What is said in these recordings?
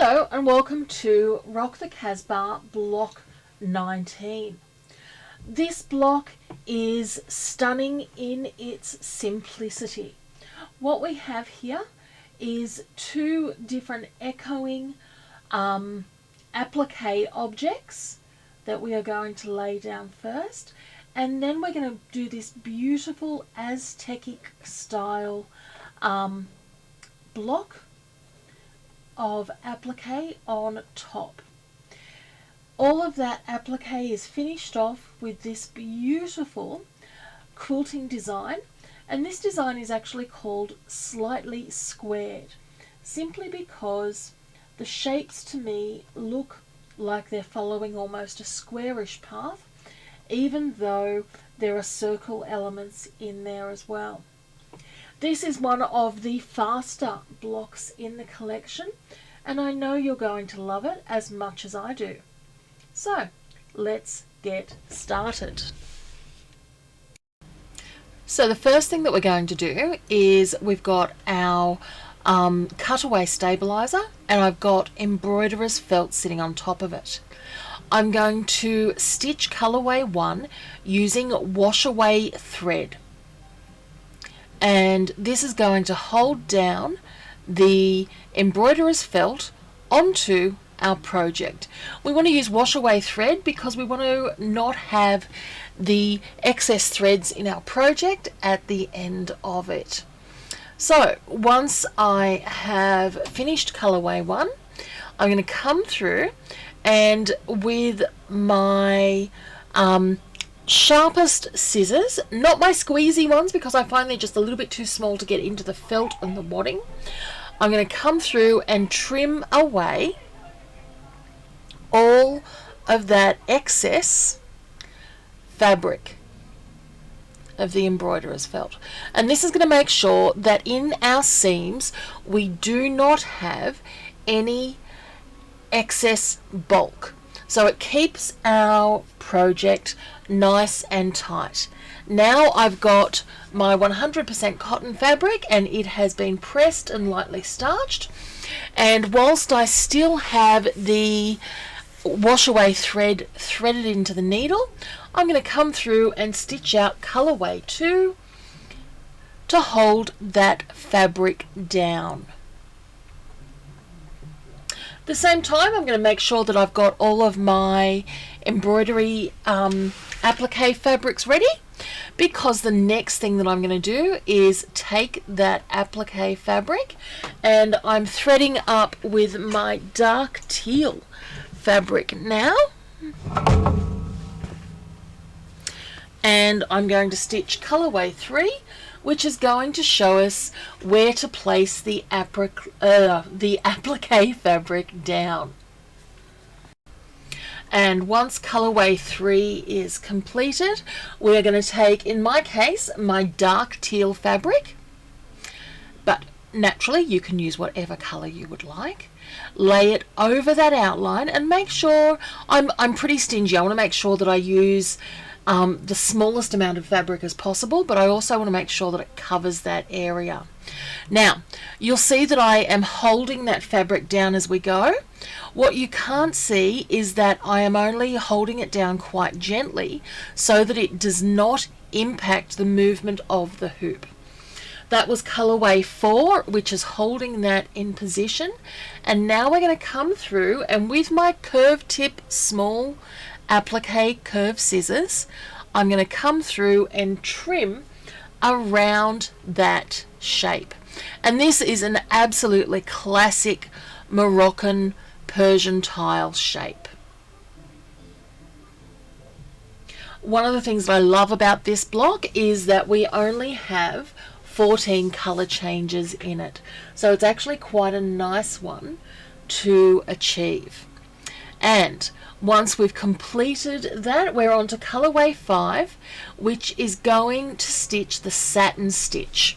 Hello and welcome to Rock the Casbah block 19. This block is stunning in its simplicity. What we have here is two different echoing applique objects that we are going to lay down first, and then we're going to do this beautiful Aztecic style block of applique on top. All of that applique is finished off with this beautiful quilting design, and this design is actually called slightly squared, simply because the shapes to me look like they're following almost a squarish path, even though there are circle elements in there as well. This is one of the faster blocks in the collection, and I know you're going to love it as much as I do. So let's get started. So the first thing that we're going to do is we've got our cutaway stabilizer, and I've got embroiderer's felt sitting on top of it. I'm going to stitch colorway 1 using wash away thread, and this is going to hold down the embroiderer's felt onto our project. We want to use wash away thread because we want to not have the excess threads in our project at the end of it. So once I have finished colorway 1, I'm going to come through and with my sharpest scissors, not my squeezy ones because I find they're just a little bit too small to get into the felt and the wadding, I'm going to come through and trim away all of that excess fabric of the embroiderer's felt. And this is going to make sure that in our seams we do not have any excess bulk. So it keeps our project nice and tight. Now I've got my 100% cotton fabric, and it has been pressed and lightly starched, and whilst I still have the wash away thread threaded into the needle, I'm going to come through and stitch out colorway 2 to hold that fabric down. At the same time, I'm going to make sure that I've got all of my embroidery applique fabrics ready, because the next thing that I'm going to do is take that applique fabric, and I'm threading up with my dark teal fabric now, and I'm going to stitch colorway 3, which is going to show us where to place the applique fabric down. And once colorway 3 is completed, we're going to take, in my case, my dark teal fabric, but naturally you can use whatever color you would like, lay it over that outline, and make sure, I'm pretty stingy, I want to make sure that I use the smallest amount of fabric as possible, but I also want to make sure that it covers that area. Now you'll see that I am holding that fabric down as we go. What you can't see is that I am only holding it down quite gently so that it does not impact the movement of the hoop. That was colorway 4, which is holding that in position, and now we're going to come through, and with my curved tip small applique curved scissors, I'm going to come through and trim around that shape. And this is an absolutely classic Moroccan Persian tile shape. One of the things that I love about this block is that we only have 14 color changes in it, so it's actually quite a nice one to achieve. And once we've completed that, we're on to colorway 5, which is going to stitch the satin stitch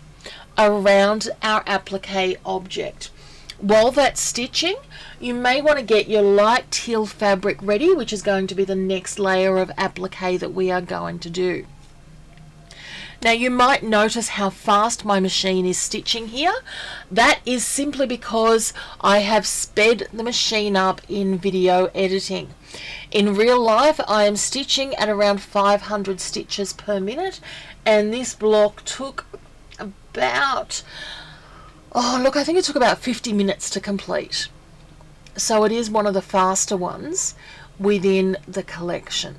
around our applique object. While that's stitching, you may want to get your light teal fabric ready, which is going to be the next layer of applique that we are going to do. Now you might notice how fast my machine is stitching here. That is simply because I have sped the machine up in video editing. In real life I am stitching at around 500 stitches per minute, and this block took about, oh look, I think it took about 50 minutes to complete. So it is one of the faster ones within the collection.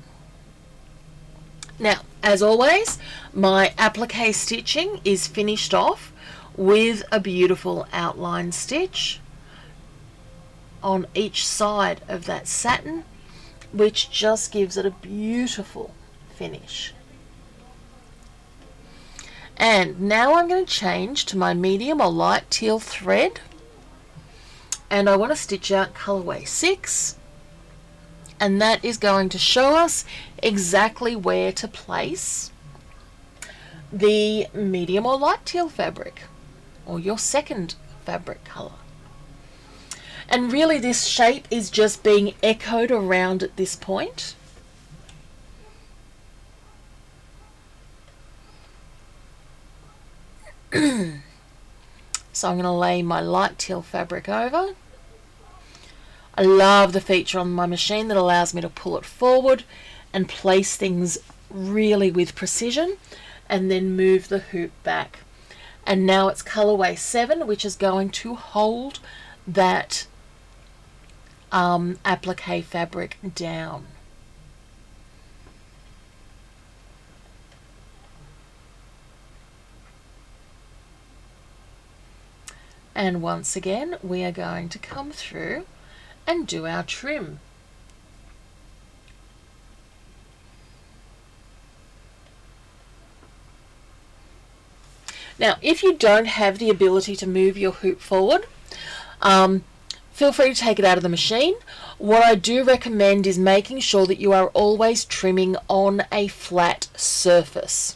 Now, as always, my applique stitching is finished off with a beautiful outline stitch on each side of that satin, which just gives it a beautiful finish. And now I'm going to change to my medium or light teal thread, and I want to stitch out colorway 6. And that is going to show us exactly where to place the medium or light teal fabric, or your second fabric color. And really this shape is just being echoed around at this point. So I'm going to lay my light teal fabric over. I love the feature on my machine that allows me to pull it forward and place things really with precision, and then move the hoop back. And now it's colorway 7, which is going to hold that applique fabric down. And once again we are going to come through and do our trim. Now, if you don't have the ability to move your hoop forward, feel free to take it out of the machine. What I do recommend is making sure that you are always trimming on a flat surface.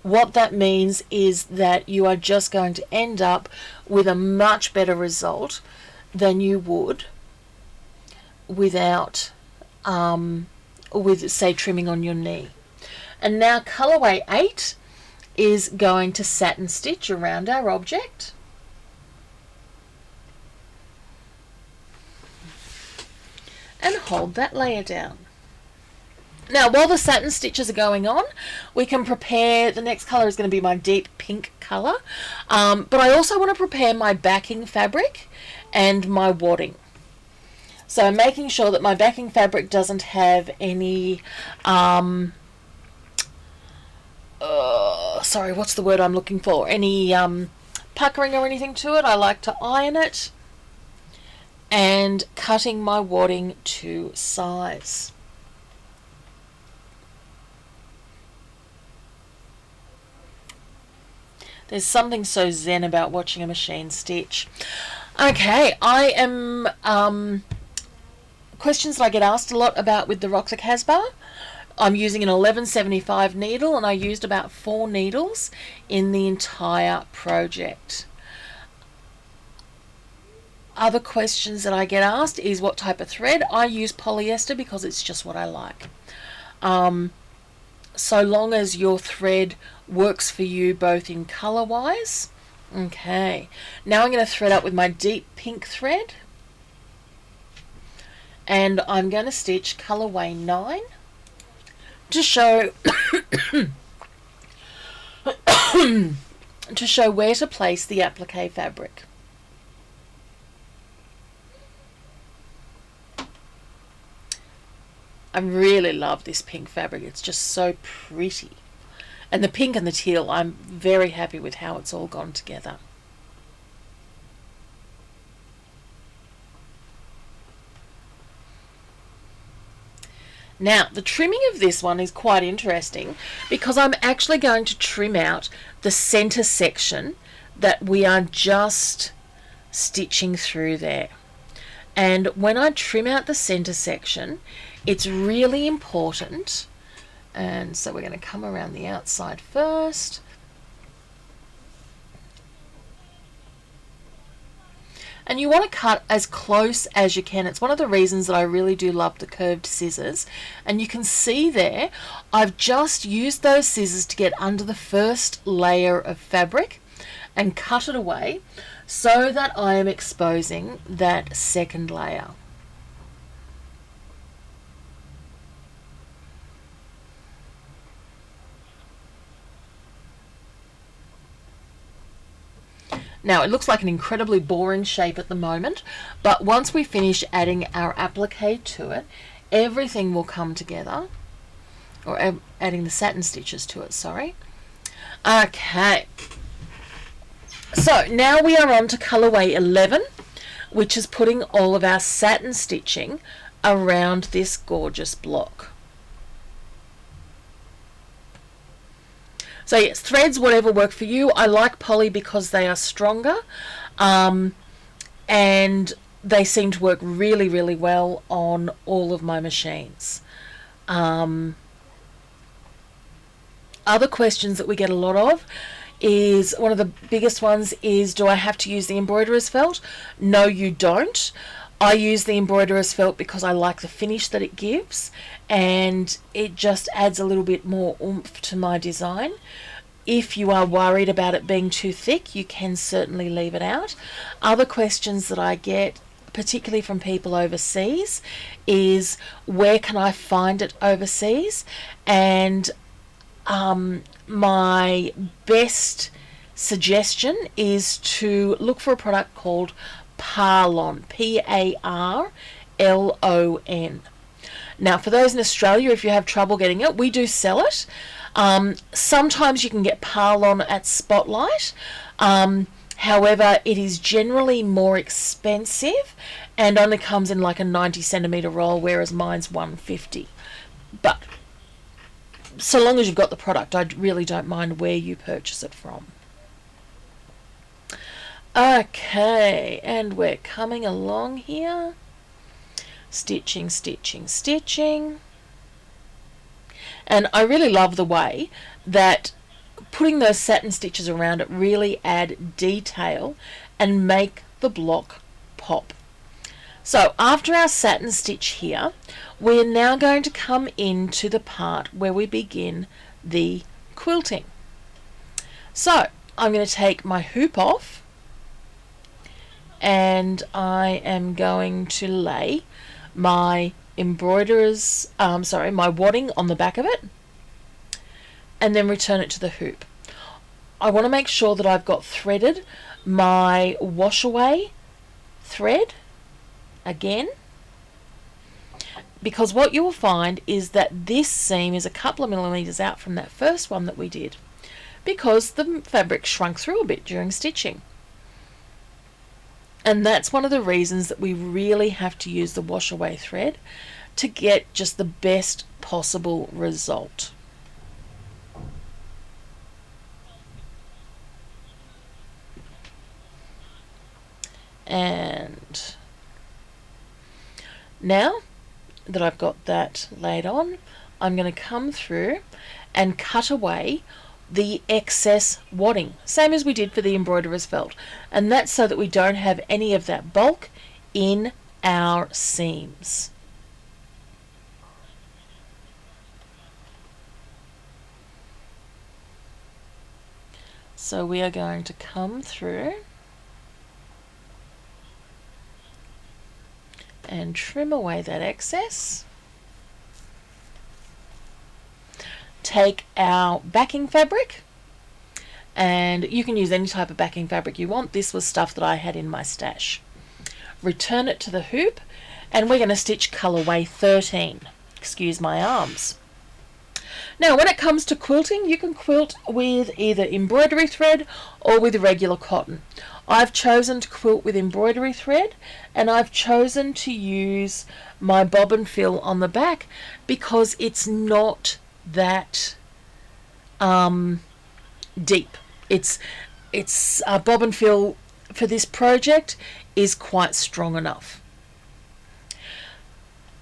What that means is that you are just going to end up with a much better result than you would without, with say trimming on your knee. And now colorway 8 is going to satin stitch around our object. And hold that layer down. Now, while the satin stitches are going on, we can prepare, the next color is going to be my deep pink color, but I also want to prepare my backing fabric and my wadding. So I'm making sure that my backing fabric doesn't have any, sorry, what's the word I'm looking for? Any puckering or anything to it. I like to iron it, and cutting my wadding to size. There's something so zen about watching a machine stitch. Okay, I am, questions that I get asked a lot about with the Rock the Casbah. I'm using an 1175 needle, and I used about 4 needles in the entire project. Other questions that I get asked is what type of thread. I use polyester because it's just what I like. So long as your thread works for you both in color wise. Okay, now I'm going to thread up with my deep pink thread, and I'm going to stitch colorway 9 to show to show where to place the applique fabric. I really love this pink fabric. It's just so pretty. And the pink and the teal, I'm very happy with how it's all gone together. Now, the trimming of this one is quite interesting because I'm actually going to trim out the center section that we are just stitching through there. And when I trim out the center section, it's really important, and so we're going to come around the outside first, And you want to cut as close as you can. It's one of the reasons that I really do love the curved scissors. And you can see there, I've just used those scissors to get under the first layer of fabric and cut it away so that I am exposing that second layer. Now, it looks like an incredibly boring shape at the moment, but once we finish adding our applique to it, everything will come together, or adding the satin stitches to it, sorry. Okay, so now we are on to colorway 11, which is putting all of our satin stitching around this gorgeous block. So yes, threads, whatever work for you. I like poly because they are stronger, and they seem to work really, really well on all of my machines. Other questions that we get a lot of is, one of the biggest ones is, do I have to use the embroiderer's felt? No, you don't. I use the embroiderer's felt because I like the finish that it gives, and it just adds a little bit more oomph to my design. If you are worried about it being too thick, you can certainly leave it out. Other questions that I get, particularly from people overseas, is where can I find it overseas? And my best suggestion is to look for a product called Parlon, P-A-R-L-O-N. Now, for those in Australia, if you have trouble getting it, we do sell it. Sometimes you can get Parlon at Spotlight. However, it is generally more expensive and only comes in like a 90 centimetre roll, whereas mine's 150. But so long as you've got the product, I really don't mind where you purchase it from. Okay, and we're coming along here. Stitching, stitching, stitching. And I really love the way that putting those satin stitches around it really add detail and make the block pop. So after our satin stitch here, we're now going to come into the part where we begin the quilting. So I'm going to take my hoop off, and I am going to lay my my wadding on the back of it, and then return it to the hoop. I want to make sure that I've got threaded my wash away thread again, because what you will find is that this seam is a couple of millimeters out from that first one that we did, because the fabric shrunk through a bit during stitching. And that's one of the reasons that we really have to use the wash away thread to get just the best possible result. And now that I've got that laid on, I'm going to come through and cut away the excess wadding, same as we did for the embroiderer's felt, and that's so that we don't have any of that bulk in our seams. So we are going to come through and trim away that excess. Take our backing fabric, and you can use any type of backing fabric you want. This was stuff that I had in my stash. Return it to the hoop, and we're going to stitch colorway 13. Excuse my arms. Now, when it comes to quilting, you can quilt with either embroidery thread or with regular cotton. I've chosen to quilt with embroidery thread, and I've chosen to use my bobbin fill on the back because it's not that deep. It's bobbin fill for this project is quite strong enough.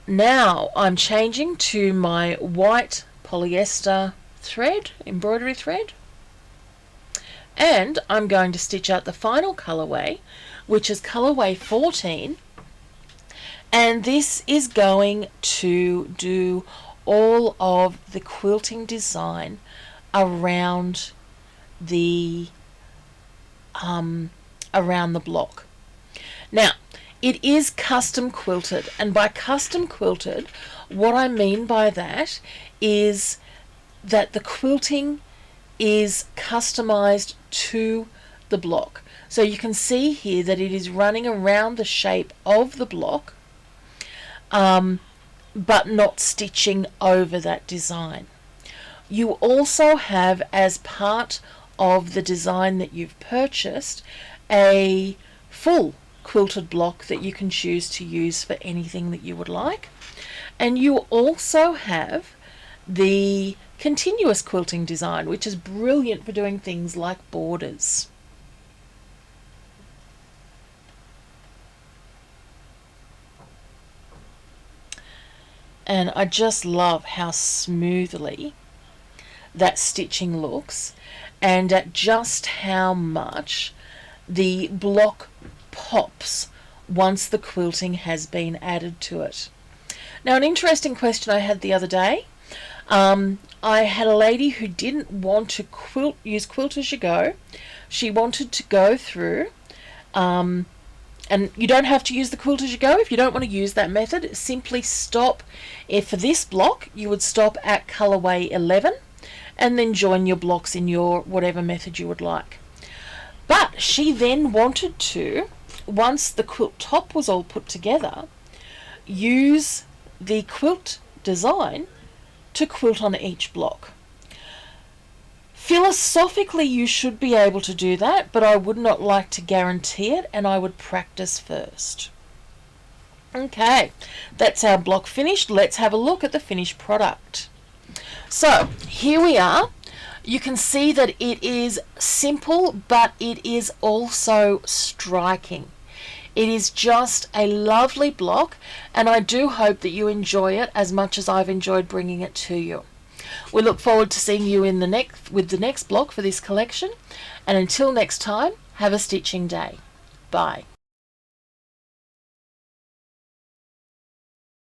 Now I'm changing to my white polyester thread, embroidery thread, and I'm going to stitch out the final colorway, which is colorway 14, and this is going to do all of the quilting design around the block. Now, it is custom quilted, and by custom quilted, what I mean by that is that the quilting is customized to the block. So you can see here that it is running around the shape of the block, but not stitching over that design. You also have, as part of the design that you've purchased, a full quilted block that you can choose to use for anything that you would like. And you also have the continuous quilting design, which is brilliant for doing things like borders. And I just love how smoothly that stitching looks, and at just how much the block pops once the quilting has been added to it. Now, an interesting question I had the other day, I had a lady who didn't want to use Quilt As You Go. She wanted to go through, and you don't have to use the Quilt As You Go if you don't want to use that method. Simply stop. If for this block, you would stop at colorway 11 and then join your blocks in your whatever method you would like. But she then wanted to, once the quilt top was all put together, use the quilt design to quilt on each block. Philosophically, you should be able to do that, but I would not like to guarantee it, and I would practice first. Okay, that's our block finished. Let's have a look at the finished product. So here we are. You can see that it is simple, but it is also striking. It is just a lovely block, and I do hope that you enjoy it as much as I've enjoyed bringing it to you. We look forward to seeing you with the next block for this collection, and until next time, have a stitching day. Bye.